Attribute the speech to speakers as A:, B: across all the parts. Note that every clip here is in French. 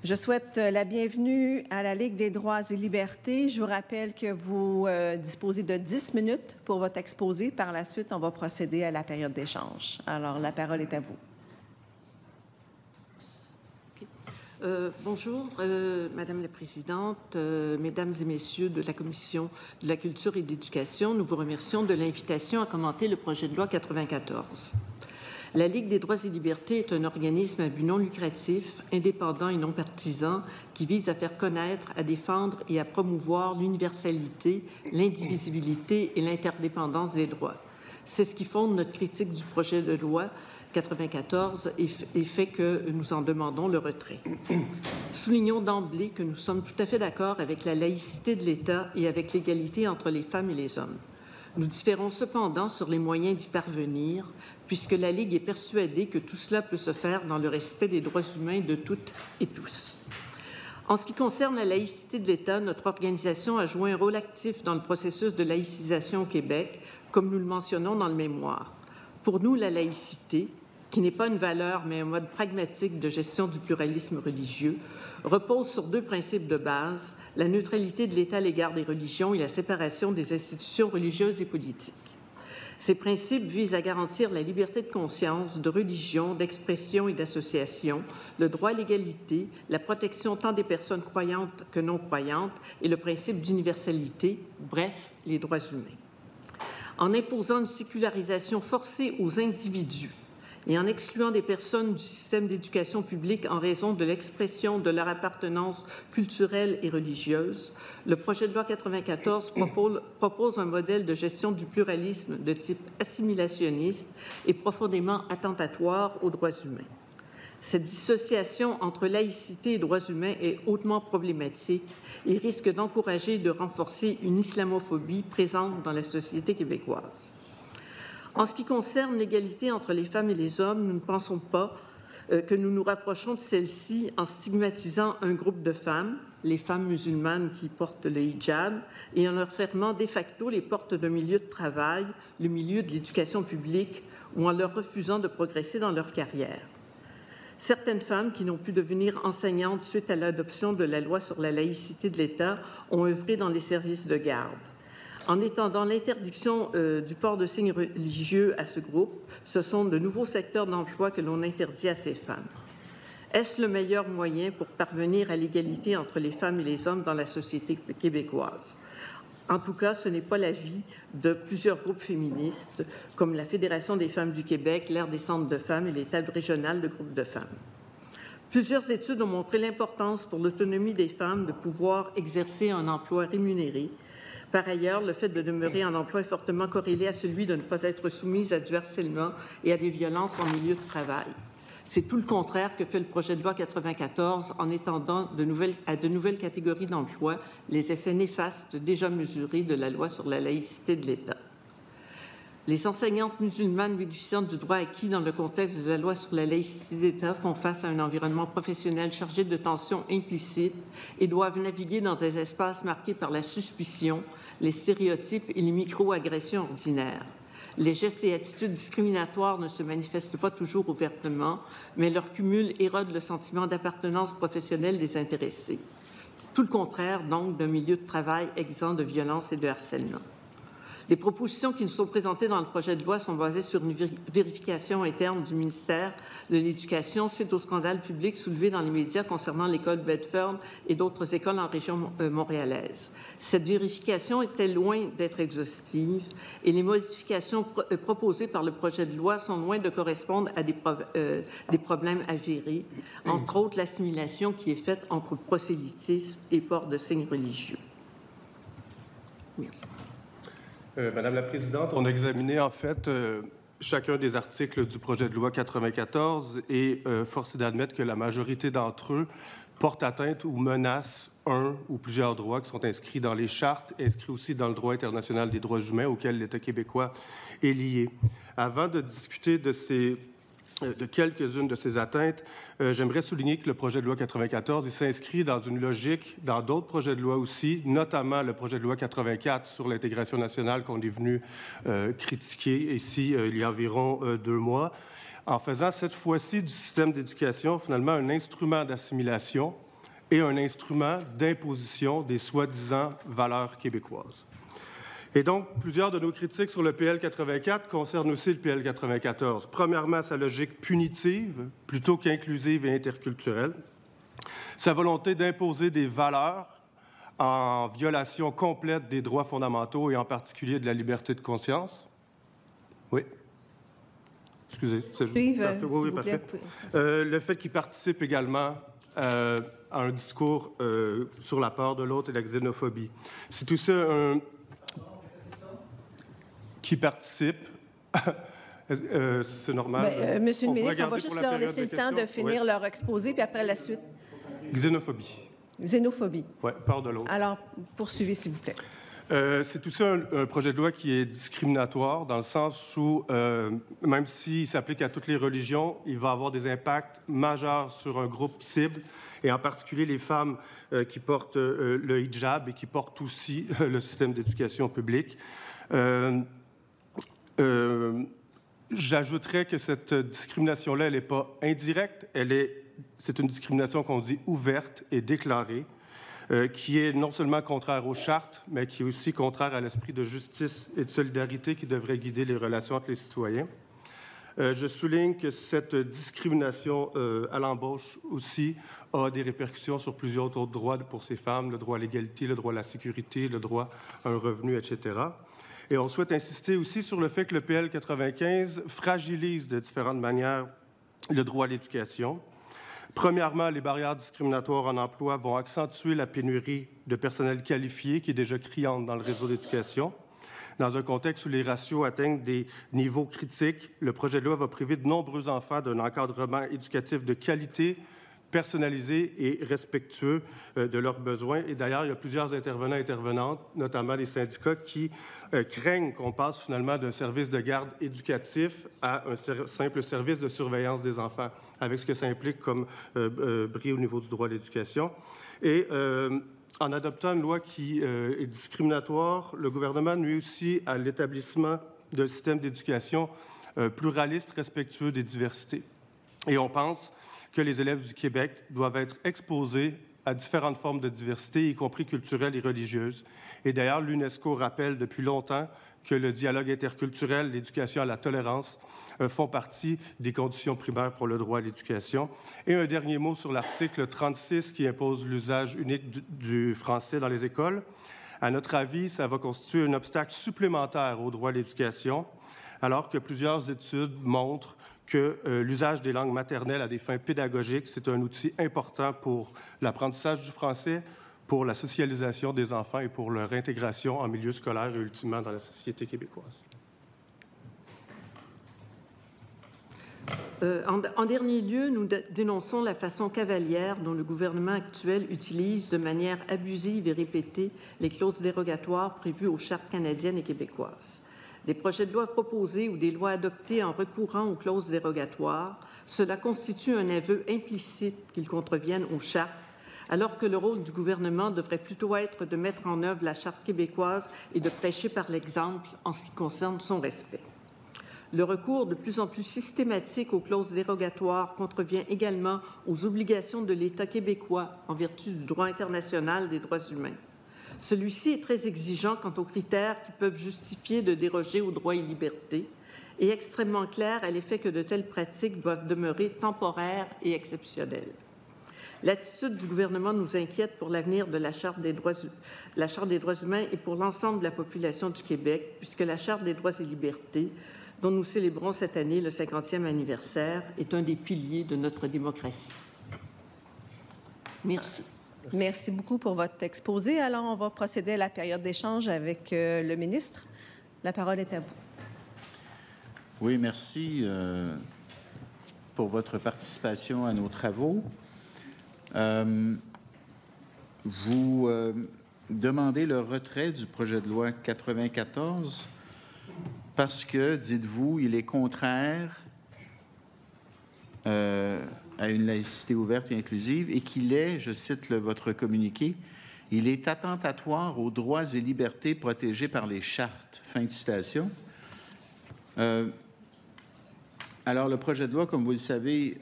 A: Je souhaite la bienvenue à la Ligue des droits et libertés. Je vous rappelle que vous disposez de 10 minutes pour votre exposé. Par la suite, on va procéder à la période d'échange. Alors, la parole est à vous.
B: Bonjour, Madame la Présidente, Mesdames et Messieurs de la Commission de la Culture et de l'Éducation. Nous vous remercions de l'invitation à commenter le projet de loi 94. La Ligue des droits et libertés est un organisme à but non lucratif, indépendant et non partisan, qui vise à faire connaître, à défendre et à promouvoir l'universalité, l'indivisibilité et l'interdépendance des droits. C'est ce qui fonde notre critique du projet de loi 94 et fait que nous en demandons le retrait. Soulignons d'emblée que nous sommes tout à fait d'accord avec la laïcité de l'État et avec l'égalité entre les femmes et les hommes. Nous différons cependant sur les moyens d'y parvenir, puisque la Ligue est persuadée que tout cela peut se faire dans le respect des droits humains de toutes et tous. En ce qui concerne la laïcité de l'État, notre organisation a joué un rôle actif dans le processus de laïcisation au Québec, comme nous le mentionnons dans le mémoire. Pour nous, la laïcité, qui n'est pas une valeur, mais un mode pragmatique de gestion du pluralisme religieux, repose sur deux principes de base, la neutralité de l'État à l'égard des religions et la séparation des institutions religieuses et politiques. Ces principes visent à garantir la liberté de conscience, de religion, d'expression et d'association, le droit à l'égalité, la protection tant des personnes croyantes que non croyantes et le principe d'universalité, bref, les droits humains. En imposant une sécularisation forcée aux individus et en excluant des personnes du système d'éducation publique en raison de l'expression de leur appartenance culturelle et religieuse, le projet de loi 94 propose un modèle de gestion du pluralisme de type assimilationniste et profondément attentatoire aux droits humains. Cette dissociation entre laïcité et droits humains est hautement problématique et risque d'encourager et de renforcer une islamophobie présente dans la société québécoise. En ce qui concerne l'égalité entre les femmes et les hommes, nous ne pensons pas que nous nous rapprochons de celle-ci en stigmatisant un groupe de femmes, les femmes musulmanes qui portent le hijab, et en leur fermant de facto les portes d'un milieu de travail, le milieu de l'éducation publique, ou en leur refusant de progresser dans leur carrière. Certaines femmes qui n'ont pu devenir enseignantes suite à l'adoption de la loi sur la laïcité de l'État ont œuvré dans les services de garde. En étendant l'interdiction du port de signes religieux à ce groupe, ce sont de nouveaux secteurs d'emploi que l'on interdit à ces femmes. Est-ce le meilleur moyen pour parvenir à l'égalité entre les femmes et les hommes dans la société québécoise? En tout cas, ce n'est pas l'avis de plusieurs groupes féministes, comme la Fédération des femmes du Québec, l'Aire des centres de femmes et les tables régionales de groupes de femmes. Plusieurs études ont montré l'importance pour l'autonomie des femmes de pouvoir exercer un emploi rémunéré. Par ailleurs, le fait de demeurer en emploi est fortement corrélé à celui de ne pas être soumise à du harcèlement et à des violences en milieu de travail. C'est tout le contraire que fait le projet de loi 94 en étendant à de nouvelles catégories d'emplois les effets néfastes déjà mesurés de la loi sur la laïcité de l'État. Les enseignantes musulmanes bénéficiant du droit acquis dans le contexte de la loi sur la laïcité d'État font face à un environnement professionnel chargé de tensions implicites et doivent naviguer dans des espaces marqués par la suspicion, les stéréotypes et les micro-agressions ordinaires. Les gestes et attitudes discriminatoires ne se manifestent pas toujours ouvertement, mais leur cumul érode le sentiment d'appartenance professionnelle des intéressés. Tout le contraire, donc, d'un milieu de travail exempt de violence et de harcèlement. Les propositions qui nous sont présentées dans le projet de loi sont basées sur une vérification interne du ministère de l'Éducation suite au scandale public soulevé dans les médias concernant l'école Bedford et d'autres écoles en région montréalaise. Cette vérification était loin d'être exhaustive et les modifications proposées par le projet de loi sont loin de correspondre à des problèmes avérés, entre autres l'assimilation qui est faite entre prosélytisme et port de signes religieux. Merci.
C: Madame la Présidente, on a examiné en fait chacun des articles du projet de loi 94 et force est d'admettre que la majorité d'entre eux portent atteinte ou menacent un ou plusieurs droits qui sont inscrits dans les chartes, inscrits aussi dans le droit international des droits humains auquel l'État québécois est lié. Avant de discuter de quelques-unes de ces atteintes, j'aimerais souligner que le projet de loi 94 s'inscrit dans une logique dans d'autres projets de loi aussi, notamment le projet de loi 84 sur l'intégration nationale qu'on est venu critiquer ici il y a environ 2 mois, en faisant cette fois-ci du système d'éducation finalement un instrument d'assimilation et un instrument d'imposition des soi-disant valeurs québécoises. Et donc, plusieurs de nos critiques sur le PL 84 concernent aussi le PL 94. Premièrement, sa logique punitive plutôt qu'inclusive et interculturelle. Sa volonté d'imposer des valeurs en violation complète des droits fondamentaux et en particulier de la liberté de conscience. Oui. Excusez.
A: Oui,
C: parfait. Le fait qu'il participe également à un discours sur la peur de l'autre et la xénophobie. C'est tout ça qui participe. C'est normal.
A: Monsieur le ministre, on va juste leur laisser le temps de finir leur exposé, puis après la suite.
C: Xénophobie.
A: Xénophobie.
C: Oui, peur de l'autre.
A: Alors, poursuivez, s'il vous plaît.
C: C'est tout ça un projet de loi qui est discriminatoire dans le sens où, même s'il s'applique à toutes les religions, il va avoir des impacts majeurs sur un groupe cible, et en particulier les femmes qui portent le hijab et qui portent aussi le système d'éducation publique. J'ajouterais que cette discrimination-là, elle n'est pas indirecte, c'est une discrimination qu'on dit ouverte et déclarée, qui est non seulement contraire aux chartes, mais qui est aussi contraire à l'esprit de justice et de solidarité qui devrait guider les relations entre les citoyens. Je souligne que cette discrimination à l'embauche aussi a des répercussions sur plusieurs autres droits pour ces femmes, le droit à l'égalité, le droit à la sécurité, le droit à un revenu, etc. Et on souhaite insister aussi sur le fait que le PL 95 fragilise de différentes manières le droit à l'éducation. Premièrement, les barrières discriminatoires en emploi vont accentuer la pénurie de personnel qualifié qui est déjà criante dans le réseau d'éducation. Dans un contexte où les ratios atteignent des niveaux critiques, le projet de loi va priver de nombreux enfants d'un encadrement éducatif de qualité, personnalisé et respectueux de leurs besoins. Et d'ailleurs, il y a plusieurs intervenants et intervenantes, notamment les syndicats, qui craignent qu'on passe finalement d'un service de garde éducatif à un simple service de surveillance des enfants, avec ce que ça implique comme bris au niveau du droit à l'éducation. Et en adoptant une loi qui est discriminatoire, le gouvernement nuit aussi à l'établissement d'un système d'éducation pluraliste, respectueux des diversités. Et on pense que les élèves du Québec doivent être exposés à différentes formes de diversité, y compris culturelle et religieuse. Et d'ailleurs, l'UNESCO rappelle depuis longtemps que le dialogue interculturel, l'éducation à la tolérance font partie des conditions primaires pour le droit à l'éducation. Et un dernier mot sur l'article 36 qui impose l'usage unique du français dans les écoles. À notre avis, ça va constituer un obstacle supplémentaire au droit à l'éducation, alors que plusieurs études montrent que l'usage des langues maternelles à des fins pédagogiques, c'est un outil important pour l'apprentissage du français, pour la socialisation des enfants et pour leur intégration en milieu scolaire et ultimement dans la société québécoise.
B: En dernier lieu, nous dénonçons la façon cavalière dont le gouvernement actuel utilise de manière abusive et répétée les clauses dérogatoires prévues aux chartes canadiennes et québécoises. Des projets de loi proposés ou des lois adoptées en recourant aux clauses dérogatoires, cela constitue un aveu implicite qu'ils contreviennent aux chartes, alors que le rôle du gouvernement devrait plutôt être de mettre en œuvre la charte québécoise et de prêcher par l'exemple en ce qui concerne son respect. Le recours de plus en plus systématique aux clauses dérogatoires contrevient également aux obligations de l'État québécois en vertu du droit international des droits humains. Celui-ci est très exigeant quant aux critères qui peuvent justifier de déroger aux droits et libertés et extrêmement clair à l'effet que de telles pratiques doivent demeurer temporaires et exceptionnelles. L'attitude du gouvernement nous inquiète pour l'avenir de la Charte des droits humains et pour l'ensemble de la population du Québec, puisque la Charte des droits et libertés, dont nous célébrons cette année le 50e anniversaire, est un des piliers de notre démocratie. Merci.
A: Merci beaucoup pour votre exposé. Alors, on va procéder à la période d'échange avec le ministre. La parole est à vous.
D: Oui, merci pour votre participation à nos travaux. Vous demandez le retrait du projet de loi 94 parce que, dites-vous, il est contraire à une laïcité ouverte et inclusive et qu'il est, je cite votre communiqué, il est attentatoire aux droits et libertés protégés par les chartes. Fin de citation. Alors, le projet de loi, comme vous le savez,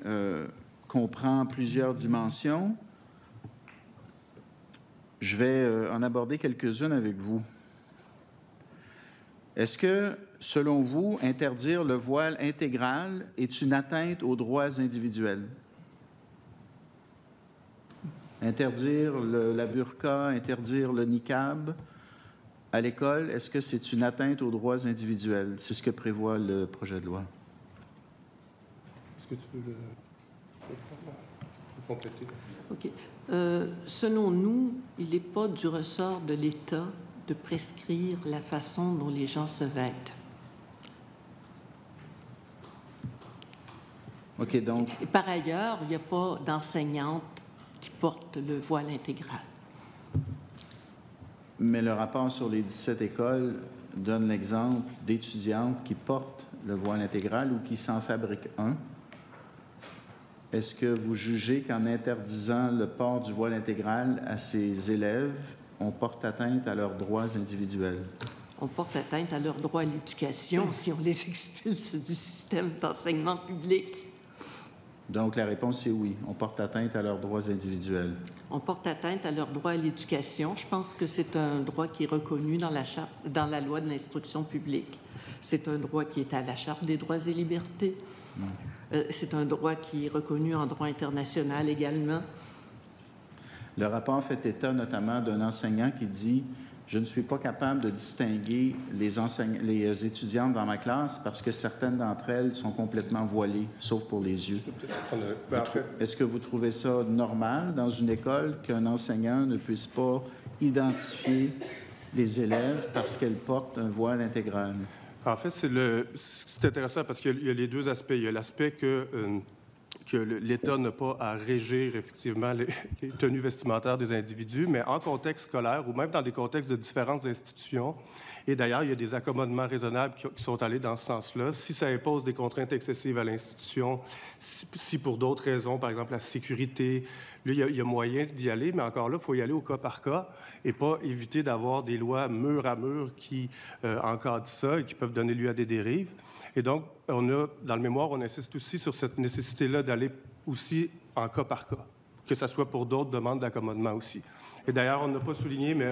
D: comprend plusieurs dimensions. Je vais en aborder quelques-unes avec vous. Est-ce que, selon vous, interdire le voile intégral est une atteinte aux droits individuels? Interdire la burqa, interdire le niqab à l'école, est-ce que c'est une atteinte aux droits individuels? C'est ce que prévoit le projet de loi.
C: Est-ce que tu veux compléter?
B: OK. Selon nous, il n'est pas du ressort de l'État de prescrire la façon dont les gens se vêtent.
D: OK, donc...
B: Et par ailleurs, il n'y a pas d'enseignante qui porte le voile intégral.
D: Mais le rapport sur les 17 écoles donne l'exemple d'étudiantes qui portent le voile intégral ou qui s'en fabriquent un. Est-ce que vous jugez qu'en interdisant le port du voile intégral à ces élèves, on porte atteinte à leurs droits individuels?
B: On porte atteinte à leurs droits à l'éducation si on les expulse du système d'enseignement public.
D: Donc, la réponse est oui. On porte atteinte à leurs droits individuels.
B: On porte atteinte à leurs droits à l'éducation. Je pense que c'est un droit qui est reconnu dans la loi de l'instruction publique. C'est un droit qui est à la Charte des droits et libertés. C'est un droit qui est reconnu en droit international également.
D: Le rapport fait état notamment d'un enseignant qui dit « Je ne suis pas capable de distinguer les étudiantes dans ma classe parce que certaines d'entre elles sont complètement voilées, sauf pour les yeux. » Est-ce que vous trouvez ça normal dans une école qu'un enseignant ne puisse pas identifier les élèves parce qu'elles portent un voile intégral?
C: En fait, c'est intéressant parce qu'il y a les deux aspects. Il y a l'aspect que l'État n'a pas à régir effectivement les tenues vestimentaires des individus, mais en contexte scolaire ou même dans des contextes de différentes institutions. Et d'ailleurs, il y a des accommodements raisonnables qui sont allés dans ce sens-là. Si ça impose des contraintes excessives à l'institution, si pour d'autres raisons, par exemple la sécurité, là, il y a moyen d'y aller, mais encore là, il faut y aller au cas par cas et pas éviter d'avoir des lois mur à mur qui encadrent ça et qui peuvent donner lieu à des dérives. Et donc, dans le mémoire, on insiste aussi sur cette nécessité-là d'aller aussi en cas par cas, que ce soit pour d'autres demandes d'accommodement aussi. Et d'ailleurs, on n'a pas souligné, mais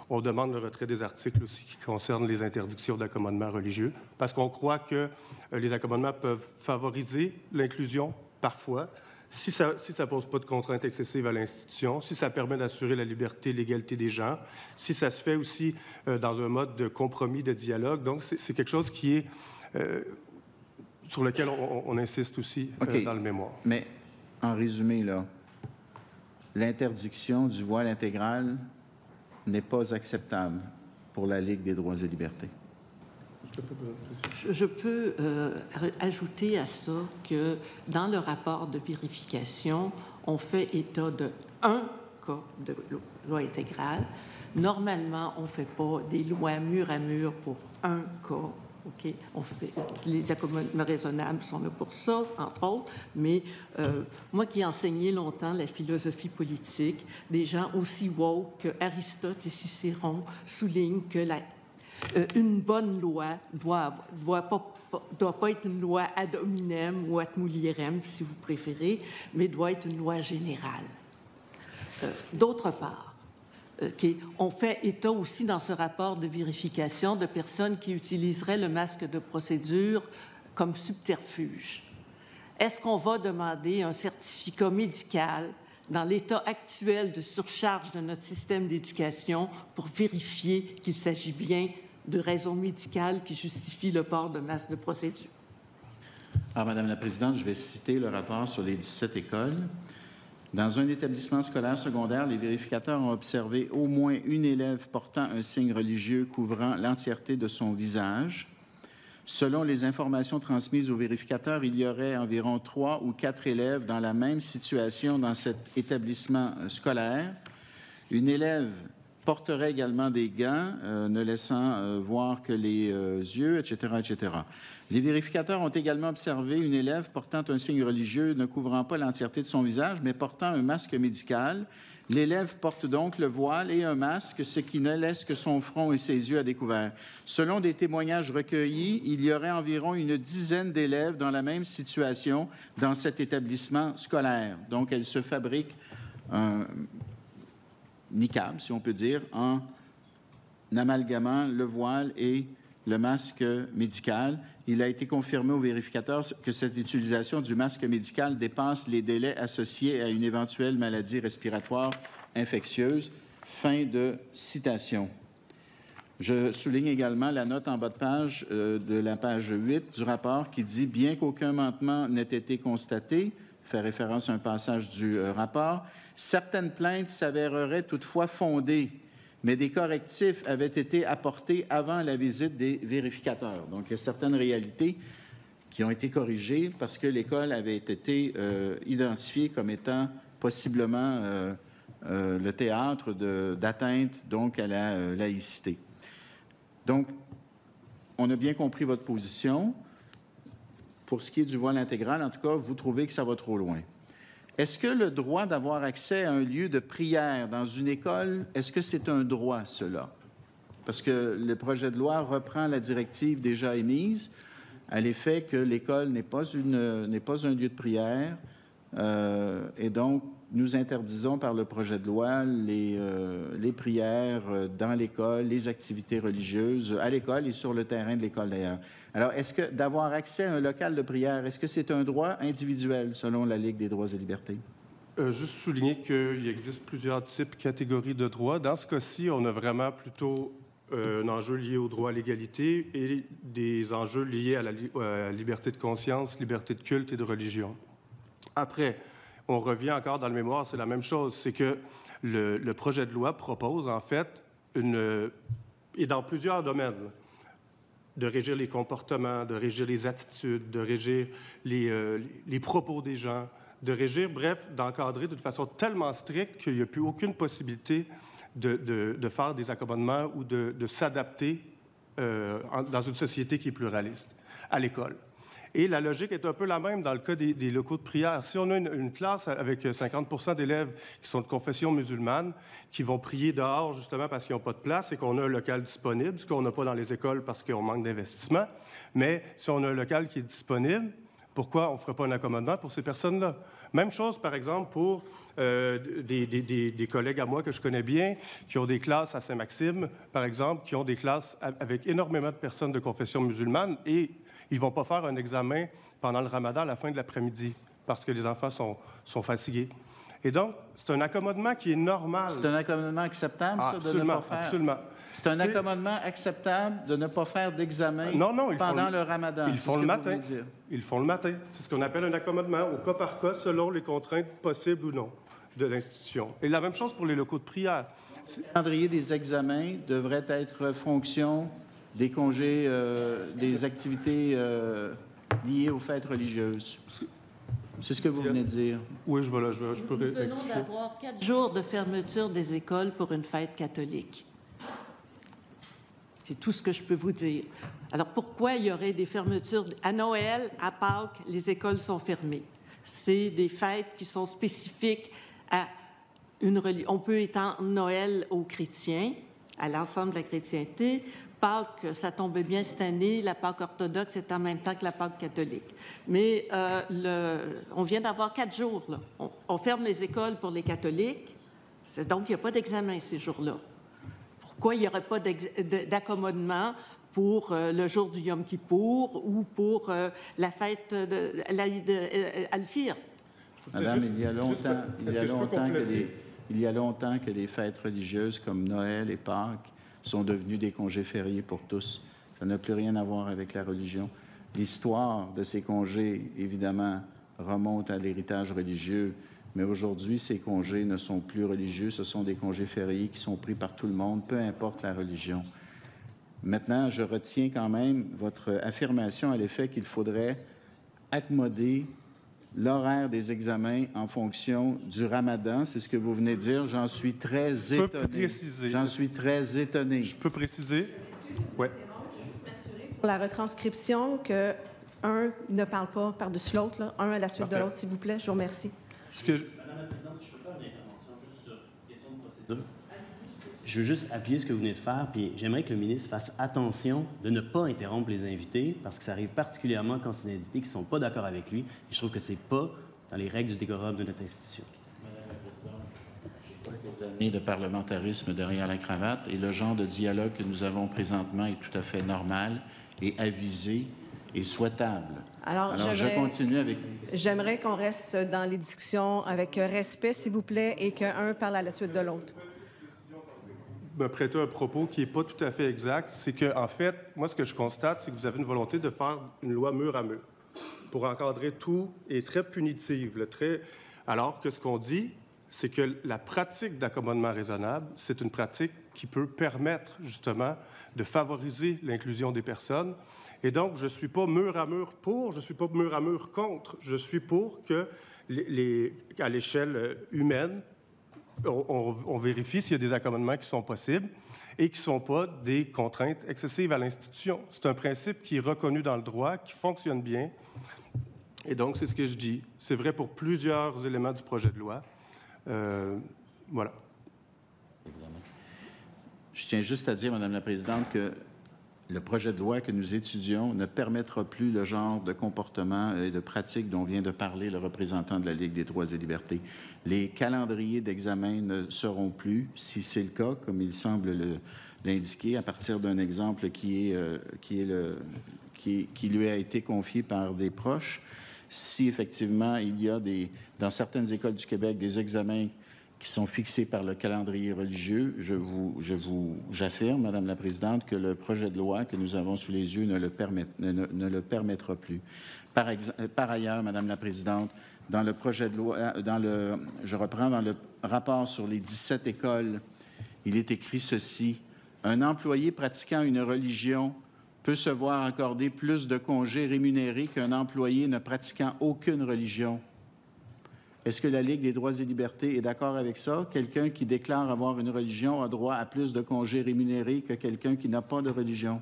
C: on demande le retrait des articles aussi qui concernent les interdictions d'accommodement religieux, parce qu'on croit que les accommodements peuvent favoriser l'inclusion, parfois, si ça ne pose pas de contraintes excessives à l'institution, si ça permet d'assurer la liberté et l'égalité des gens, si ça se fait aussi dans un mode de compromis, de dialogue. Donc, c'est quelque chose qui est... sur lequel on insiste aussi dans le mémoire.
D: Mais, en résumé, là, l'interdiction du voile intégral n'est pas acceptable pour la Ligue des droits et libertés.
B: Je peux ajouter à ça que dans le rapport de vérification, on fait état d'un cas de loi intégrale. Normalement, on ne fait pas des lois mur à mur pour un cas. OK? Les accommodements raisonnables sont là pour ça, entre autres, mais moi qui ai enseigné longtemps la philosophie politique, des gens aussi woke que Aristote et Cicéron soulignent que une bonne loi doit pas être une loi ad hominem ou ad mulierem, si vous préférez, mais doit être une loi générale. D'autre part, on fait état aussi dans ce rapport de vérification de personnes qui utiliseraient le masque de procédure comme subterfuge. Est-ce qu'on va demander un certificat médical dans l'état actuel de surcharge de notre système d'éducation pour vérifier qu'il s'agit bien de raisons médicales qui justifient le port de masque de procédure?
D: Alors, Madame la Présidente, je vais citer le rapport sur les 17 écoles. Dans un établissement scolaire secondaire, les vérificateurs ont observé au moins une élève portant un signe religieux couvrant l'entièreté de son visage. Selon les informations transmises aux vérificateurs, il y aurait environ 3 ou 4 élèves dans la même situation dans cet établissement scolaire. Une élève porterait également des gants, ne laissant voir que les yeux, etc., etc. Les vérificateurs ont également observé une élève portant un signe religieux ne couvrant pas l'entièreté de son visage, mais portant un masque médical. L'élève porte donc le voile et un masque, ce qui ne laisse que son front et ses yeux à découvert. Selon des témoignages recueillis, il y aurait environ une dizaine d'élèves dans la même situation dans cet établissement scolaire. Donc, elle se fabrique niqab, si on peut dire, en amalgamant le voile et le masque médical. Il a été confirmé au vérificateur que cette utilisation du masque médical dépasse les délais associés à une éventuelle maladie respiratoire infectieuse. Fin de citation. Je souligne également la note en bas de page de la page 8 du rapport qui dit « Bien qu'aucun manquement n'ait été constaté », fait référence à un passage du rapport, « certaines plaintes s'avéreraient toutefois fondées, mais des correctifs avaient été apportés avant la visite des vérificateurs. » Donc, il y a certaines réalités qui ont été corrigées parce que l'école avait été identifiée comme étant possiblement le théâtre d'atteinte donc à la laïcité. Donc, on a bien compris votre position. Pour ce qui est du voile intégral, en tout cas, vous trouvez que ça va trop loin. Est-ce que le droit d'avoir accès à un lieu de prière dans une école, est-ce que c'est un droit, cela? Parce que le projet de loi reprend la directive déjà émise à l'effet que l'école n'est pas un lieu de prière et donc nous interdisons par le projet de loi les prières dans l'école, les activités religieuses à l'école et sur le terrain de l'école d'ailleurs. Alors, est-ce que d'avoir accès à un local de prière, est-ce que c'est un droit individuel selon la Ligue des droits et libertés?
C: Juste souligner qu'il existe plusieurs types, catégories de droits. Dans ce cas-ci, on a vraiment plutôt un enjeu lié au droit à l'égalité et des enjeux liés à la liberté de conscience, liberté de culte et de religion. Après, on revient encore dans le mémoire, c'est la même chose. C'est que le projet de loi propose, en fait, et dans plusieurs domaines, de régir les comportements, de régir les attitudes, de régir les propos des gens, de régir, bref, d'encadrer de façon tellement stricte qu'il n'y a plus aucune possibilité de faire des accommodements ou de s'adapter dans une société qui est pluraliste à l'école. Et la logique est un peu la même dans le cas des locaux de prière. Si on a une classe avec 50 d'élèves qui sont de confession musulmane, qui vont prier dehors justement parce qu'ils n'ont pas de place et qu'on a un local disponible, ce qu'on n'a pas dans les écoles parce qu'on manque d'investissement, mais si on a un local qui est disponible, pourquoi on ne ferait pas un accommodement pour ces personnes-là? Même chose, par exemple, pour des collègues à moi que je connais bien, qui ont des classes à Saint-Maxime, par exemple, qui ont des classes avec énormément de personnes de confession musulmane et ils ne vont pas faire un examen pendant le ramadan à la fin de l'après-midi parce que les enfants sont fatigués. Et donc, c'est un accommodement qui est normal.
D: C'est un accommodement acceptable, ça, de ne pas faire?
C: Absolument.
D: C'est un accommodement acceptable de ne pas faire d'examen pendant le ramadan?
C: Ils font le matin. Ils font le matin. C'est ce qu'on appelle un accommodement au cas par cas selon les contraintes possibles ou non de l'institution. Et la même chose pour les locaux de prière.
D: Le calendrier des examens devrait être fonction des congés, des activités liées aux fêtes religieuses. C'est ce que vous venez de dire.
C: Oui, je peux
B: Nous venons d'avoir 4 jours de fermeture des écoles pour une fête catholique. C'est tout ce que je peux vous dire. Alors, pourquoi il y aurait des fermetures? À Noël, à Pâques, les écoles sont fermées. C'est des fêtes qui sont spécifiques à une religion. On peut étendre Noël aux chrétiens, à l'ensemble de la chrétienté. Pâques, ça tombait bien cette année. La Pâques orthodoxe est en même temps que la Pâques catholique. Mais on vient d'avoir 4 jours. Là. On ferme les écoles pour les catholiques. Donc, il n'y a pas d'examen ces jours-là. Pourquoi il n'y aurait pas d'accommodement pour le jour du Yom Kippour ou pour la fête de l'Aïd al-Fir?
D: Madame, il y a longtemps que les fêtes religieuses comme Noël et Pâques sont devenus des congés fériés pour tous. Ça n'a plus rien à voir avec la religion. L'histoire de ces congés, évidemment, remonte à l'héritage religieux, mais aujourd'hui, ces congés ne sont plus religieux, ce sont des congés fériés qui sont pris par tout le monde, peu importe la religion. Maintenant, je retiens quand même votre affirmation à l'effet qu'il faudrait accommoder l'horaire des examens en fonction du ramadan. C'est ce que vous venez de dire. J'en suis très étonné.
C: Je peux préciser.
D: J'en suis très étonné.
C: Je peux préciser? Oui.
A: Pour la retranscription, qu'un ne parle pas par-dessus l'autre, là. Un à la suite de l'autre, s'il vous plaît. Je vous remercie.
E: Madame la Présidente, je peux faire une intervention juste sur question de procédure? Je veux juste appuyer ce que vous venez de faire, puis j'aimerais que le ministre fasse attention de ne pas interrompre les invités, parce que ça arrive particulièrement quand c'est des invités qui ne sont pas d'accord avec lui. Et je trouve que ce n'est pas dans les règles du décorum de notre institution.
D: Madame la Présidente, j'ai Des années de parlementarisme derrière la cravate et le genre de dialogue que nous avons présentement est tout à fait normal et avisé et souhaitable. Alors je continue avec...
A: J'aimerais qu'on reste dans les discussions avec respect, s'il vous plaît, et qu'un parle à la suite de l'autre.
C: Me prêter un propos qui n'est pas tout à fait exact, c'est que, en fait, moi, ce que je constate, c'est que vous avez une volonté de faire une loi mur à mur pour encadrer tout et très punitive, alors que ce qu'on dit, c'est que la pratique d'accommodement raisonnable, c'est une pratique qui peut permettre, justement, de favoriser l'inclusion des personnes. Et donc, je ne suis pas mur à mur pour, je ne suis pas mur à mur contre. Je suis pour que, à l'échelle humaine, on vérifie s'il y a des accommodements qui sont possibles et qui ne sont pas des contraintes excessives à l'institution. C'est un principe qui est reconnu dans le droit, qui fonctionne bien. Et donc, c'est ce que je dis. C'est vrai pour plusieurs éléments du projet de loi. Voilà.
D: Je tiens juste à dire, Madame la Présidente, que le projet de loi que nous étudions ne permettra plus le genre de comportement et de pratique dont vient de parler le représentant de la Ligue des droits et libertés. Les calendriers d'examen ne seront plus, si c'est le cas, comme il semble l'indiquer, à partir d'un exemple qui lui a été confié par des proches. Si effectivement il y a dans certaines écoles du Québec des examens qui sont fixés par le calendrier religieux, j'affirme, Madame la Présidente, que le projet de loi que nous avons sous les yeux ne le permettra plus. Par ailleurs, Madame la Présidente, dans le projet de loi, je reprends dans le rapport sur les 17 écoles, il est écrit ceci: un employé pratiquant une religion peut se voir accorder plus de congés rémunérés qu'un employé ne pratiquant aucune religion. Est-ce que la Ligue des droits et libertés est d'accord avec ça? Quelqu'un qui déclare avoir une religion a droit à plus de congés rémunérés que quelqu'un qui n'a pas de religion?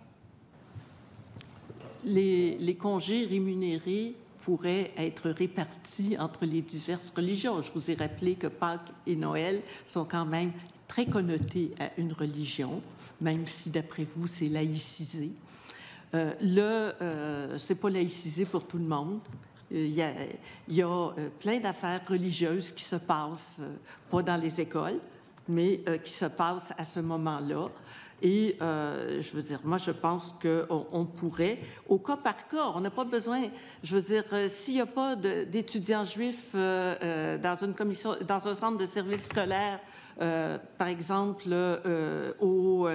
B: Les congés rémunérés pourraient être répartis entre les diverses religions. Je vous ai rappelé que Pâques et Noël sont quand même très connotés à une religion, même si, d'après vous, c'est laïcisé. C'est pas laïcisé pour tout le monde. Il y a plein d'affaires religieuses qui se passent, pas dans les écoles, mais qui se passent à ce moment-là. Et je veux dire, moi, je pense qu'on pourrait, au cas par cas, on n'a pas besoin, je veux dire, s'il n'y a pas d'étudiants juifs dans une commission, dans un centre de service scolaire, par exemple, au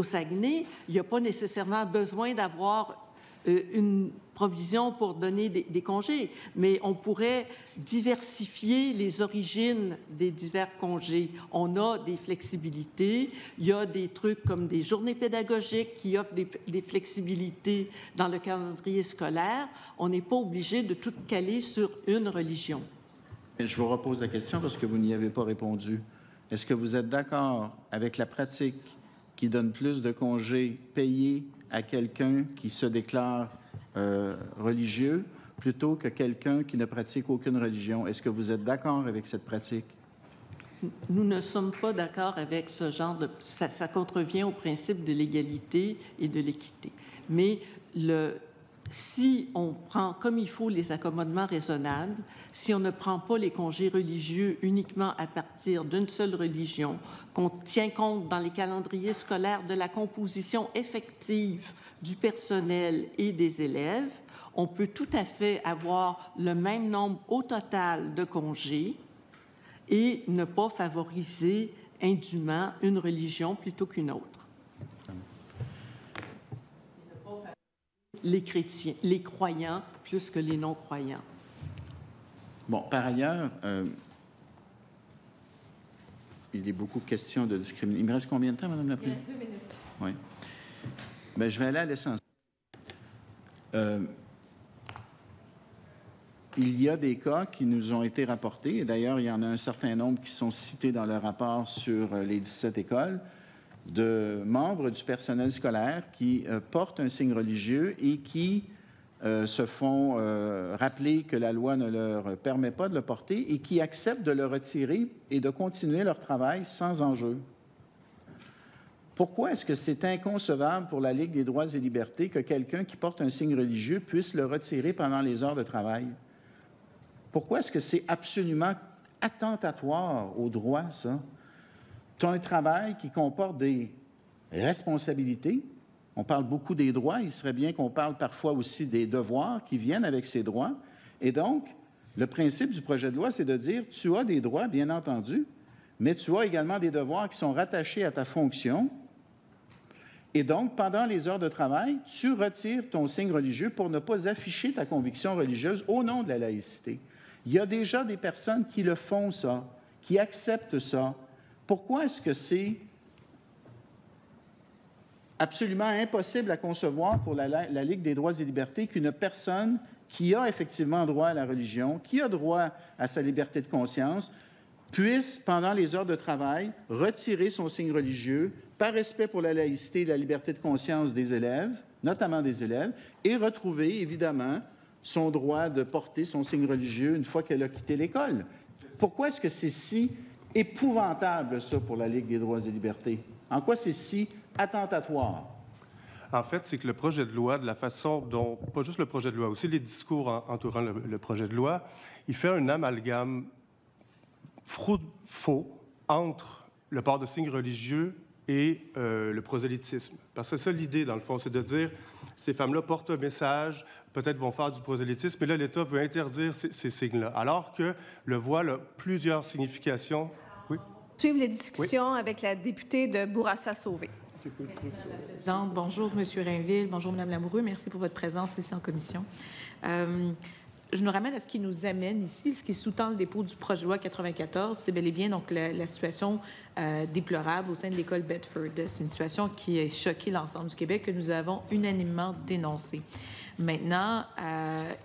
B: Saguenay, il n'y a pas nécessairement besoin d'avoir une provision pour donner des congés, mais on pourrait diversifier les origines des divers congés. On a des flexibilités. Il y a des trucs comme des journées pédagogiques qui offrent des flexibilités dans le calendrier scolaire. On n'est pas obligé de tout caler sur une religion.
D: Je vous repose la question parce que vous n'y avez pas répondu. Est-ce que vous êtes d'accord avec la pratique qui donne plus de congés payés à quelqu'un qui se déclare religieux plutôt que quelqu'un qui ne pratique aucune religion? Est-ce que vous êtes d'accord avec cette pratique?
B: Nous ne sommes pas d'accord avec ce genre de... Ça contrevient au principe de l'égalité et de l'équité. Mais si on prend comme il faut les accommodements raisonnables, si on ne prend pas les congés religieux uniquement à partir d'une seule religion, qu'on tient compte dans les calendriers scolaires de la composition effective du personnel et des élèves, on peut tout à fait avoir le même nombre au total de congés et ne pas favoriser indûment une religion plutôt qu'une autre. Les chrétiens, les croyants plus que les non-croyants.
D: Bon, par ailleurs, il est beaucoup question de discrimination. Il me reste combien de temps, Madame la Présidente?
A: Il reste 2 minutes.
D: Oui. Bien, je vais aller à l'essentiel. Il y a des cas qui nous ont été rapportés, et d'ailleurs, il y en a un certain nombre qui sont cités dans le rapport sur les 17 écoles, de membres du personnel scolaire qui portent un signe religieux et qui se font rappeler que la loi ne leur permet pas de le porter et qui acceptent de le retirer et de continuer leur travail sans enjeu. Pourquoi est-ce que c'est inconcevable pour la Ligue des droits et libertés que quelqu'un qui porte un signe religieux puisse le retirer pendant les heures de travail? Pourquoi est-ce que c'est absolument attentatoire au droit, ça. Tu as un travail qui comporte des responsabilités. On parle beaucoup des droits. Il serait bien qu'on parle parfois aussi des devoirs qui viennent avec ces droits. Et donc, le principe du projet de loi, c'est de dire, tu as des droits, bien entendu, mais tu as également des devoirs qui sont rattachés à ta fonction. Et donc, pendant les heures de travail, tu retires ton signe religieux pour ne pas afficher ta conviction religieuse au nom de la laïcité. Il y a déjà des personnes qui le font, ça, qui acceptent ça. Pourquoi est-ce que c'est absolument impossible à concevoir pour la Ligue des droits et libertés qu'une personne qui a effectivement droit à la religion, qui a droit à sa liberté de conscience, puisse, pendant les heures de travail, retirer son signe religieux par respect pour la laïcité et la liberté de conscience des élèves, notamment des élèves, et retrouver, évidemment, son droit de porter son signe religieux une fois qu'elle a quitté l'école. Pourquoi est-ce que c'est si épouvantable, ça, pour la Ligue des droits et libertés? En quoi c'est si attentatoire?
C: En fait, c'est que le projet de loi, de la façon dont, pas juste le projet de loi, aussi les discours entourant le projet de loi, il fait un amalgame faux entre le port de signes religieux et le prosélytisme. Parce que c'est ça l'idée, dans le fond, c'est de dire, ces femmes-là portent un message, peut-être vont faire du prosélytisme, mais là, l'État veut interdire ces signes-là, alors que le voile a plusieurs significations. Oui?
A: Suivre les discussions avec la députée de Bourassa-Sauvé.
F: Merci, Mme la Présidente. Bonjour, M. Rainville. Bonjour, Mme Lamoureux. Merci pour votre présence ici en commission. Je nous ramène à ce qui nous amène ici, ce qui sous-tend le dépôt du projet de loi 94. C'est bel et bien donc la situation déplorable au sein de l'école Bedford. C'est une situation qui a choqué l'ensemble du Québec que nous avons unanimement dénoncée. Maintenant,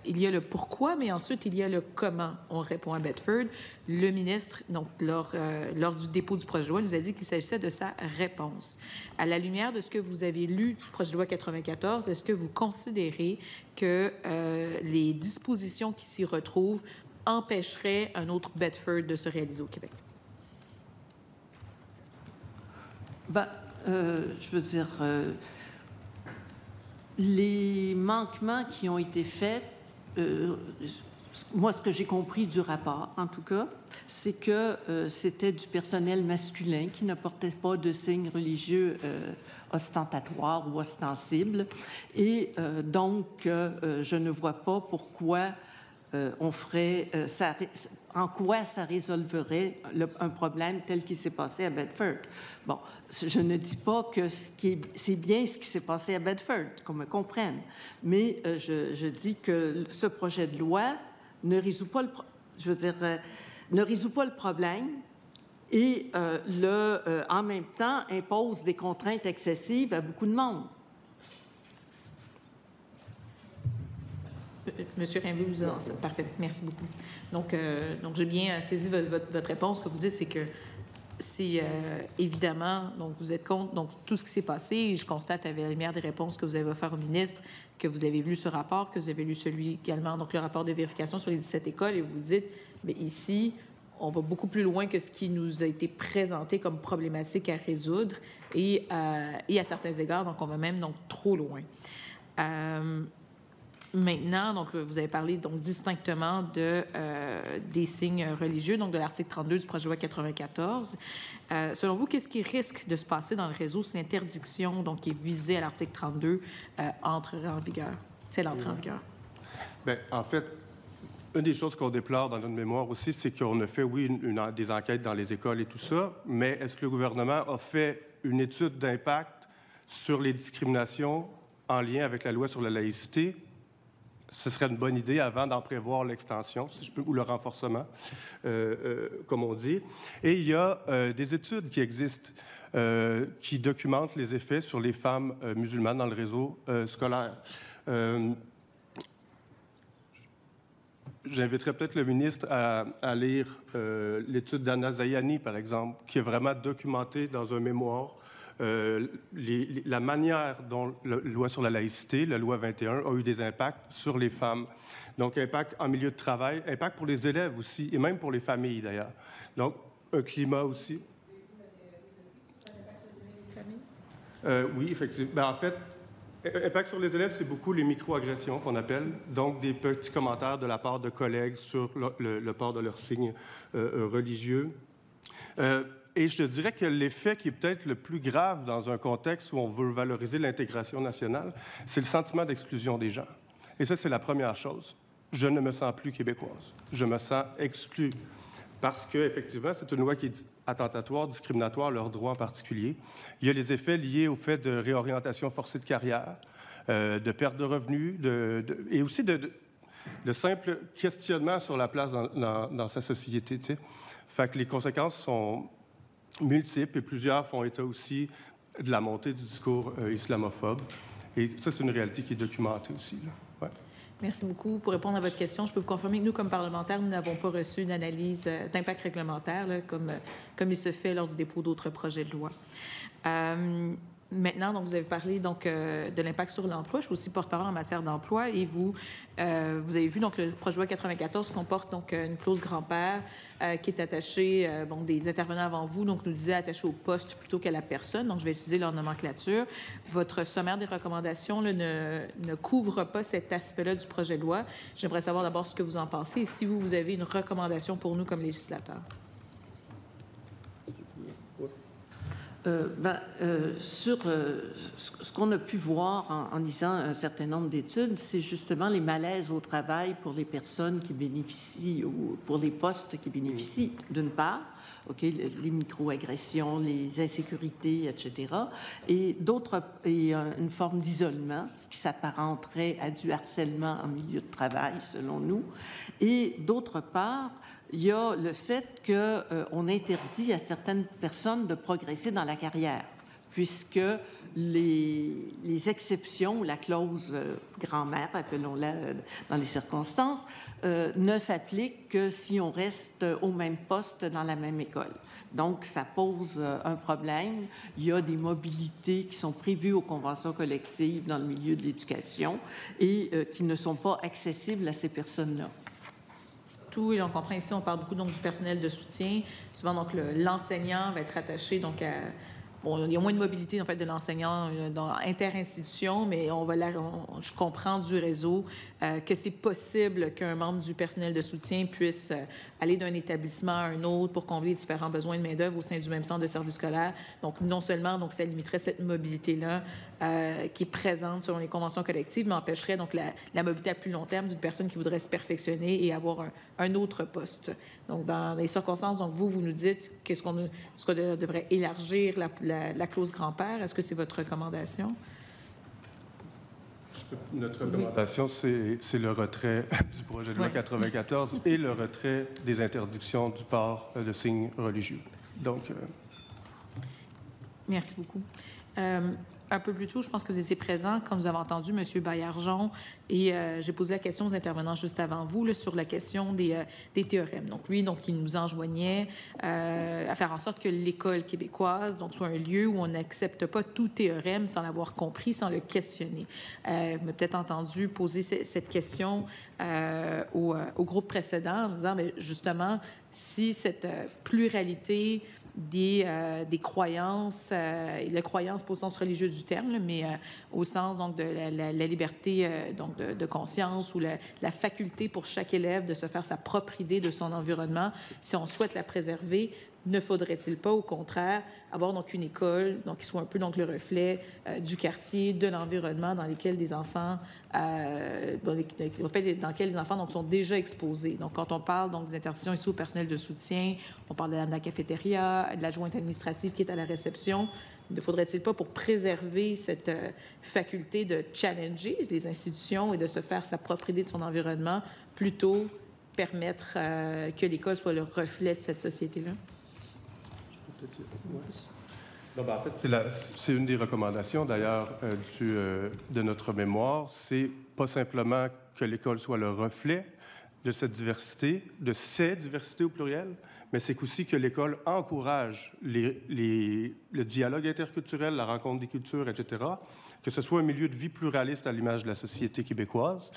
F: il y a le pourquoi, mais ensuite, il y a le comment on répond à Bedford. Le ministre, donc, lors du dépôt du projet de loi, nous a dit qu'il s'agissait de sa réponse. À la lumière de ce que vous avez lu du projet de loi 94, est-ce que vous considérez que les dispositions qui s'y retrouvent empêcheraient un autre Bedford de se réaliser au Québec?
B: Je veux dire... les manquements qui ont été faits, moi, ce que j'ai compris du rapport, en tout cas, c'est que c'était du personnel masculin qui ne portait pas de signes religieux ostentatoires ou ostensibles. Et donc, je ne vois pas pourquoi on ferait... en quoi ça résolverait un problème tel qu'il s'est passé à Bedford. Bon, je ne dis pas que c'est bien ce qui s'est passé à Bedford, qu'on me comprenne, mais je dis que ce projet de loi ne résout pas ne résout pas le problème et en même temps impose des contraintes excessives à beaucoup de monde.
F: Monsieur Rainville, parfait. Merci beaucoup. Donc j'ai bien saisi votre réponse. Ce que vous dites, c'est que si, évidemment, donc vous êtes contre donc, tout ce qui s'est passé. Je constate, à la lumière des réponses que vous avez offertes au ministre, que vous avez lu ce rapport, que vous avez lu celui également, donc le rapport de vérification sur les 17 écoles, et vous dites, bien, ici, on va beaucoup plus loin que ce qui nous a été présenté comme problématique à résoudre, et à certains égards, donc on va même donc trop loin. Maintenant, donc, vous avez parlé donc distinctement des signes religieux, donc de l'article 32 du projet de loi 94. Selon vous, qu'est-ce qui risque de se passer dans le réseau si l'interdiction donc, qui est visée à l'article 32 entrerait en vigueur? C'est l'entrée en vigueur.
C: Bien, en fait, une des choses qu'on déplore dans notre mémoire aussi, c'est qu'on a fait, oui, des enquêtes dans les écoles et tout ça, mais est-ce que le gouvernement a fait une étude d'impact sur les discriminations en lien avec la loi sur la laïcité? Ce serait une bonne idée avant d'en prévoir l'extension, si je peux, ou le renforcement, comme on dit. Et il y a des études qui existent qui documentent les effets sur les femmes musulmanes dans le réseau scolaire. J'inviterais peut-être le ministre à lire l'étude d'Anna Zayani, par exemple, qui est vraiment documentée dans un mémoire la manière dont la loi sur la laïcité, la loi 21, a eu des impacts sur les femmes. Donc, impact en milieu de travail, impact pour les élèves aussi, et même pour les familles, d'ailleurs. Donc, un climat aussi. Oui, effectivement. Ben, en fait, Impact sur les élèves, c'est beaucoup les micro-agressions qu'on appelle, donc des petits commentaires de la part de collègues sur le port de leurs signes religieux. Et je te dirais que l'effet qui est peut-être le plus grave dans un contexte où on veut valoriser l'intégration nationale, c'est le sentiment d'exclusion des gens. Et ça, c'est la première chose. Je ne me sens plus québécoise. Je me sens exclue. Parce qu'effectivement, c'est une loi qui est attentatoire, discriminatoire, leurs droits en particulier. Il y a les effets liés au fait de réorientation forcée de carrière, de perte de revenus, et aussi de simple questionnement sur la place dans sa société. Tu sais. Fait que les conséquences sont multiples et plusieurs font état aussi de la montée du discours islamophobe. Et ça, c'est une réalité qui est documentée aussi. Là. Ouais.
F: Merci beaucoup. Pour répondre à votre question, je peux vous confirmer que nous, comme parlementaires, nous n'avons pas reçu une analyse d'impact réglementaire, là, comme il se fait lors du dépôt d'autres projets de loi. Maintenant, donc, vous avez parlé donc, de l'impact sur l'emploi. Je suis aussi porte-parole en matière d'emploi et vous avez vu donc, le projet de loi 94 comporte donc, une clause grand-père qui est attachée, bon, des intervenants avant vous, donc nous disait attachée au poste plutôt qu'à la personne. Donc, je vais utiliser leur nomenclature. Votre sommaire des recommandations là, ne couvre pas cet aspect-là du projet de loi. J'aimerais savoir d'abord ce que vous en pensez et si vous avez une recommandation pour nous comme législateurs.
B: Sur ce qu'on a pu voir en lisant un certain nombre d'études, c'est justement les malaises au travail pour les personnes qui bénéficient ou pour les postes qui bénéficient, d'une part, les micro-agressions, les insécurités, etc., et une forme d'isolement, ce qui s'apparenterait à du harcèlement en milieu de travail, selon nous, et d'autre part, il y a le fait qu'on interdit à certaines personnes de progresser dans la carrière, puisque les exceptions, la clause grand-mère, appelons-la dans les circonstances, ne s'appliquent que si on reste au même poste dans la même école. Donc, ça pose un problème. Il y a des mobilités qui sont prévues aux conventions collectives dans le milieu de l'éducation et qui ne sont pas accessibles à ces personnes-là.
F: Et on comprend ici, on parle beaucoup donc, du personnel de soutien. Souvent, donc, l'enseignant va être attaché donc, à... Bon, il y a moins de mobilité en fait, de l'enseignant dans inter-institution, mais je comprends du réseau que c'est possible qu'un membre du personnel de soutien puisse aller d'un établissement à un autre pour combler différents besoins de main-d'œuvre au sein du même centre de service scolaire. Donc, non seulement donc, ça limiterait cette mobilité-là qui est présente selon les conventions collectives, mais empêcherait donc la mobilité à plus long terme d'une personne qui voudrait se perfectionner et avoir un autre poste. Donc, dans les circonstances, donc vous nous dites est-ce qu'on devrait élargir la clause grand-père. Est-ce que c'est votre recommandation?
C: Notre recommandation, c'est le retrait du projet de loi 94 et le retrait des interdictions du port de signes religieux. Donc... Merci
F: beaucoup. Un peu plus tôt, je pense que vous étiez présent quand nous avons entendu M. Baillargeon et j'ai posé la question aux intervenants juste avant vous là, sur la question des théorèmes. Donc, lui, il nous enjoignait à faire en sorte que l'école québécoise soit un lieu où on n'accepte pas tout théorème sans l'avoir compris, sans le questionner. Vous m'avez peut-être entendu poser cette question au groupe précédent en disant, mais justement, si cette pluralité des croyances, et la croyance pas au sens religieux du terme, là, mais au sens donc de la liberté donc de conscience ou la faculté pour chaque élève de se faire sa propre idée de son environnement. Si on souhaite la préserver, ne faudrait-il pas, au contraire, avoir donc une école donc, qui soit un peu donc, le reflet du quartier, de l'environnement dans lequel des enfants, dans lequel les enfants donc, sont déjà exposés. Donc, quand on parle donc, des interdictions ici au personnel de soutien, on parle de la cafétéria, de l'adjointe administrative qui est à la réception. Ne faudrait-il pas, pour préserver cette faculté de challenger les institutions et de se faire sa propre idée de son environnement, plutôt permettre que l'école soit le reflet de cette société-là?
C: Non, en fait, c'est une des recommandations, d'ailleurs, de notre mémoire. C'est pas simplement que l'école soit le reflet de cette diversité, de ces diversités au pluriel, mais c'est aussi que l'école encourage le dialogue interculturel, la rencontre des cultures, etc., que ce soit un milieu de vie pluraliste à l'image de la société québécoise.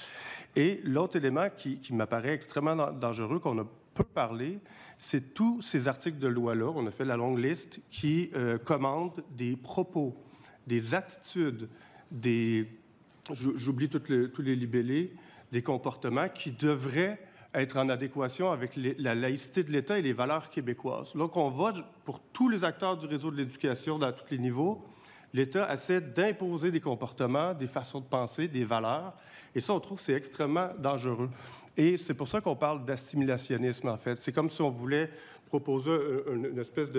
C: Et l'autre élément qui m'apparaît extrêmement dangereux, qu'on a peu parlé, c'est tous ces articles de loi-là, on a fait la longue liste, qui commandent des propos, des attitudes, j'oublie tous les libellés, des comportements qui devraient être en adéquation avec la laïcité de l'État et les valeurs québécoises. Donc, on va, pour tous les acteurs du réseau de l'éducation dans tous les niveaux, l'État essaie d'imposer des comportements, des façons de penser, des valeurs, et ça, on trouve que c'est extrêmement dangereux. Et c'est pour ça qu'on parle d'assimilationnisme, en fait. C'est comme si on voulait proposer une espèce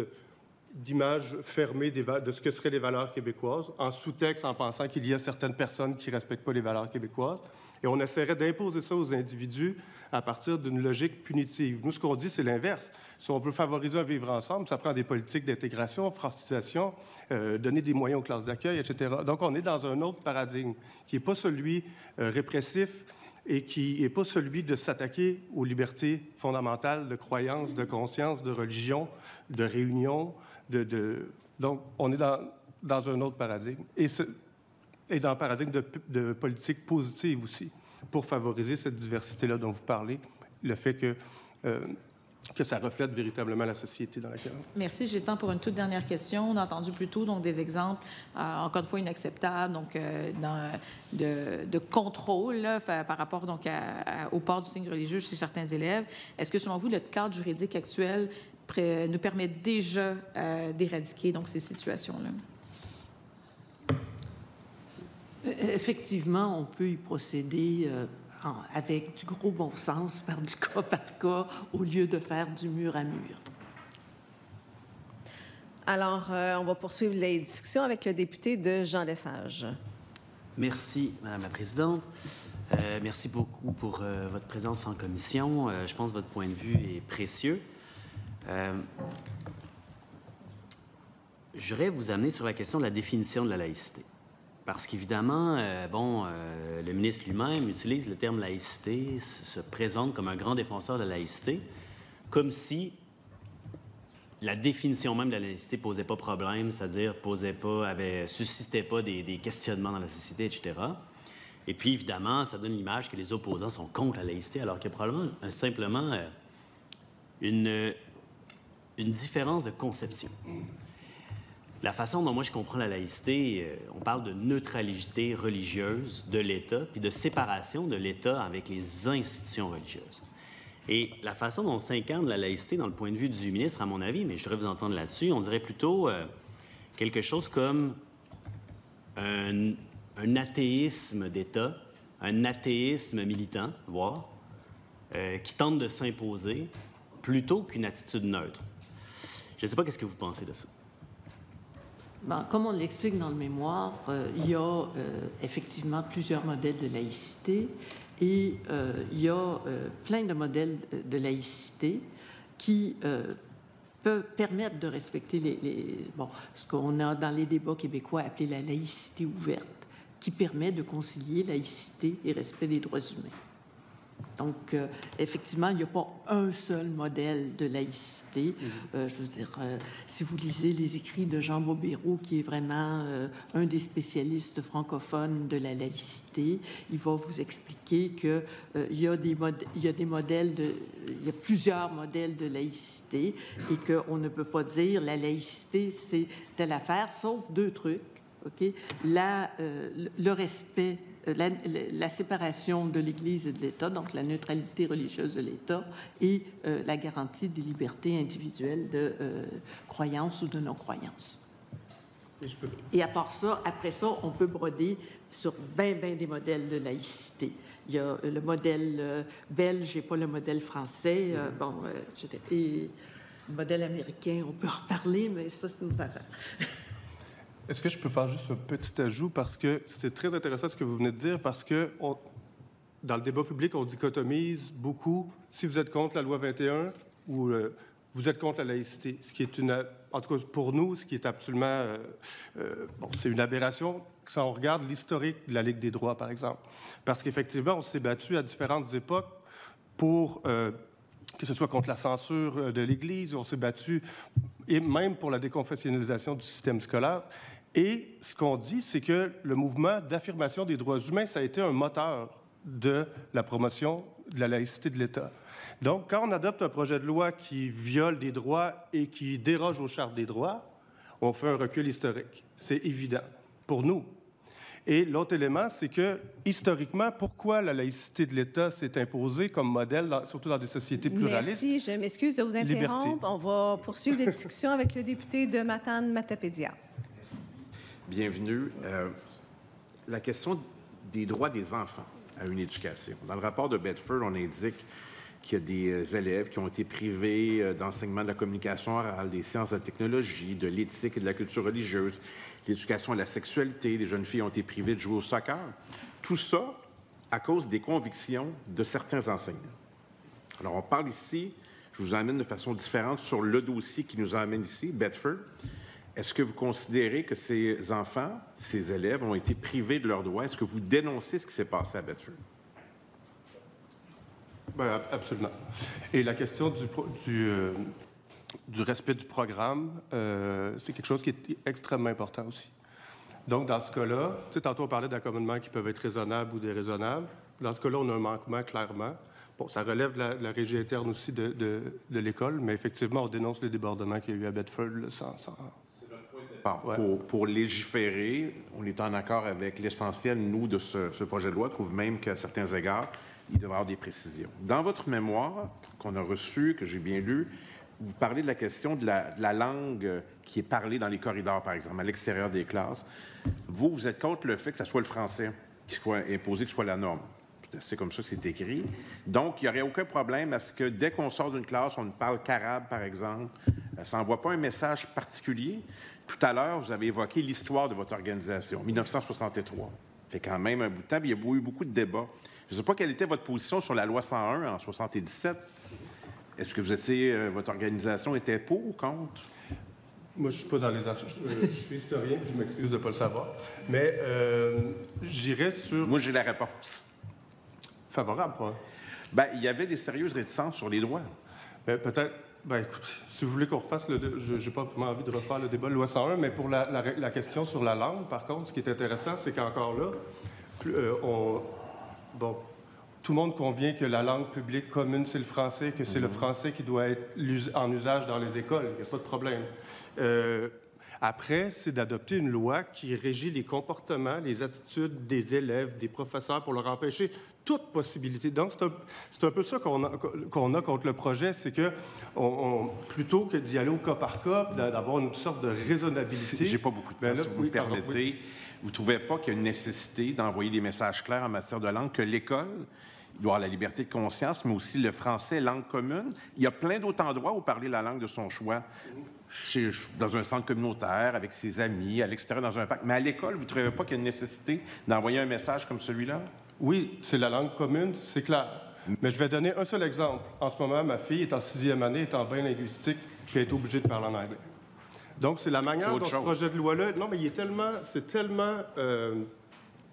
C: d'image fermée de ce que seraient les valeurs québécoises, en sous-texte, en pensant qu'il y a certaines personnes qui ne respectent pas les valeurs québécoises. Et on essaierait d'imposer ça aux individus à partir d'une logique punitive. Nous, ce qu'on dit, c'est l'inverse. Si on veut favoriser un vivre ensemble, ça prend des politiques d'intégration, francisation, donner des moyens aux classes d'accueil, etc. Donc, on est dans un autre paradigme qui n'est pas celui répressif et qui n'est pas celui de s'attaquer aux libertés fondamentales de croyance, de conscience, de religion, de réunion. Donc, on est dans un autre paradigme. Et dans un paradigme de politique positive aussi, pour favoriser cette diversité-là dont vous parlez, le fait que ça reflète véritablement la société dans laquelle on est.
F: Merci. J'ai le temps pour une toute dernière question. On a entendu plus tôt donc, des exemples, encore une fois, inacceptables, donc, de contrôle là, par rapport donc, au port du signe religieux chez certains élèves. Est-ce que, selon vous, le cadre juridique actuel nous permet déjà d'éradiquer donc, ces situations-là?
B: Effectivement, on peut y procéder avec du gros bon sens, par du cas par cas, au lieu de faire du mur à mur.
A: Alors, on va poursuivre les discussions avec le député de Jean Lesage.
E: Merci, Madame la Présidente. Merci beaucoup pour votre présence en commission. Je pense que votre point de vue est précieux. Je voudrais vous amener sur la question de la définition de la laïcité. Parce qu'évidemment, le ministre lui-même utilise le terme laïcité, se présente comme un grand défenseur de la laïcité, comme si la définition même de la laïcité ne posait pas problème, c'est-à-dire suscitait pas des questionnements dans la société, etc. Et puis, évidemment, ça donne l'image que les opposants sont contre la laïcité, alors qu'il y a probablement simplement une différence de conception. La façon dont moi je comprends la laïcité, on parle de neutralité religieuse de l'État, puis de séparation de l'État avec les institutions religieuses. Et la façon dont s'incarne la laïcité dans le point de vue du ministre, à mon avis, mais je voudrais vous entendre là-dessus, on dirait plutôt quelque chose comme un athéisme d'État, un athéisme militant, voire, qui tente de s'imposer, plutôt qu'une attitude neutre. Je ne sais pas qu'est-ce que vous pensez de ça.
B: Bon, comme on l'explique dans le mémoire, il y a effectivement plusieurs modèles de laïcité et il y a plein de modèles de laïcité qui peuvent permettre de respecter ce qu'on a dans les débats québécois appelé la laïcité ouverte, qui permet de concilier laïcité et respect des droits humains. Donc, effectivement, il n'y a pas un seul modèle de laïcité. Je veux dire, si vous lisez les écrits de Jean Bobéro, qui est vraiment un des spécialistes francophones de la laïcité, il va vous expliquer qu'il y a plusieurs modèles de laïcité et qu'on ne peut pas dire la laïcité, c'est telle affaire, sauf deux trucs. Okay? Le respect, la séparation de l'Église et de l'État, donc la neutralité religieuse de l'État, et la garantie des libertés individuelles de croyance ou de non-croyance. Et après ça, on peut broder sur bien des modèles de laïcité. Il y a le modèle belge et pas le modèle français. Et le modèle américain, on peut en reparler, mais ça, c'est une autre affaire.
C: Est-ce que je peux faire juste un petit ajout, parce que c'est très intéressant ce que vous venez de dire, parce que dans le débat public, on dichotomise beaucoup si vous êtes contre la loi 21 ou vous êtes contre la laïcité, ce qui est en tout cas pour nous, ce qui est absolument... c'est une aberration si on regarde l'historique de la Ligue des droits, par exemple. Parce qu'effectivement, on s'est battu à différentes époques pour... que ce soit contre la censure de l'Église, on s'est battu, et même pour la déconfessionnalisation du système scolaire. Et ce qu'on dit, c'est que le mouvement d'affirmation des droits humains, ça a été un moteur de la promotion de la laïcité de l'État. Donc, quand on adopte un projet de loi qui viole des droits et qui déroge aux chartes des droits, on fait un recul historique. C'est évident pour nous. Et l'autre élément, c'est que, historiquement, pourquoi la laïcité de l'État s'est imposée comme modèle, surtout dans des sociétés pluralistes?
A: Merci. Je m'excuse de vous interrompre.
C: Liberté.
A: On va poursuivre les discussions avec le député de Matane-Matapédia.
G: Bienvenue. La question des droits des enfants à une éducation. Dans le rapport de Bedford, on indique qu'il y a des élèves qui ont été privés d'enseignement de la communication orale, des sciences de la technologie, de l'éthique et de la culture religieuse, l'éducation à la sexualité. Des jeunes filles ont été privées de jouer au soccer. Tout ça à cause des convictions de certains enseignants. Alors, on parle ici, je vous emmène de façon différente sur le dossier qui nous emmène ici, Bedford. Est-ce que vous considérez que ces enfants, ces élèves, ont été privés de leurs droits? Est-ce que vous dénoncez ce qui s'est passé à Bedford?
C: Bien, absolument. Et la question du respect du programme, c'est quelque chose qui est extrêmement important aussi. Donc, dans ce cas-là, tu sais, tantôt on parlait d'accommodements qui peuvent être raisonnables ou déraisonnables. Dans ce cas-là, on a un manquement clairement. Bon, ça relève de la régie interne aussi de l'école, mais effectivement, on dénonce les débordements qu'il y a eu à Bedford sans...
G: Pour légiférer, on est en accord avec l'essentiel, nous, de ce projet de loi. Je trouve même qu'à certains égards, il devrait y avoir des précisions. Dans votre mémoire qu'on a reçue, que j'ai bien lue, vous parlez de la question de la langue qui est parlée dans les corridors, par exemple, à l'extérieur des classes. Vous êtes contre le fait que ce soit le français qui soit imposé, que ce soit la norme. C'est comme ça que c'est écrit. Donc, il n'y aurait aucun problème à ce que dès qu'on sort d'une classe, on ne parle qu'arabe, par exemple. Ça n'envoie pas un message particulier. Tout à l'heure, vous avez évoqué l'histoire de votre organisation, 1963. Ça fait quand même un bout de temps, puis il y a eu beaucoup de débats. Je ne sais pas quelle était votre position sur la loi 101 en 1977. Est-ce que vous étiez, votre organisation était pour ou contre?
C: Moi, je ne suis pas dans les archives. Je suis historien, puis je m'excuse de ne pas le savoir. Mais j'irais sur...
G: Moi, j'ai la réponse.
C: Favorable, quoi.
G: Bien, il y avait des sérieuses réticences sur les droits.
C: Bien, peut-être... Bien, écoute, si vous voulez qu'on refasse je n'ai pas vraiment envie de refaire le débat de loi 101, mais pour la question sur la langue, par contre, ce qui est intéressant, c'est qu'encore là, tout le monde convient que la langue publique commune, c'est le français, que c'est le français qui doit être en usage dans les écoles. Il n'y a pas de problème. Après, c'est d'adopter une loi qui régit les comportements, les attitudes des élèves, des professeurs, pour leur empêcher toute possibilité. Donc, c'est un peu ça qu'on a contre le projet, c'est que plutôt que d'y aller au cas par cas, d'avoir une sorte de raisonnabilité...
G: J'ai pas beaucoup de temps, si vous me permettez. Vous ne trouvez pas qu'il y a une nécessité d'envoyer des messages clairs en matière de langue, que l'école doit avoir la liberté de conscience, mais aussi le français, langue commune? Il y a plein d'autres endroits où parler la langue de son choix. Dans un centre communautaire, avec ses amis, à l'extérieur, dans un parc. Mais à l'école, vous ne trouvez pas qu'il y a une nécessité d'envoyer un message comme celui-là? Oui, c'est la langue commune, c'est clair. Mais je vais donner un seul exemple. En ce moment, ma fille est en 6e année, est en bain linguistique, puis elle est obligée de parler en anglais. Donc, c'est la manière dont ce projet de loi-là... Non, mais c'est tellement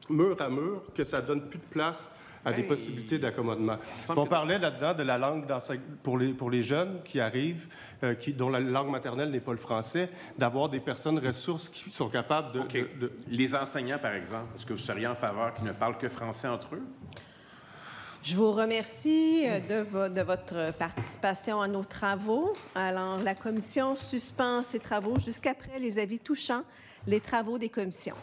G: mur à mur que ça donne plus de place à des possibilités d'accommodement. On parlait là-dedans de la langue pour les jeunes qui arrivent, dont la langue maternelle n'est pas le français, d'avoir des personnes ressources qui sont capables de... Les enseignants, par exemple, est-ce que vous seriez en faveur qu'ils ne parlent que français entre eux?
A: Je vous remercie de votre participation à nos travaux. Alors, la commission suspend ses travaux jusqu'après les avis touchant les travaux des commissions.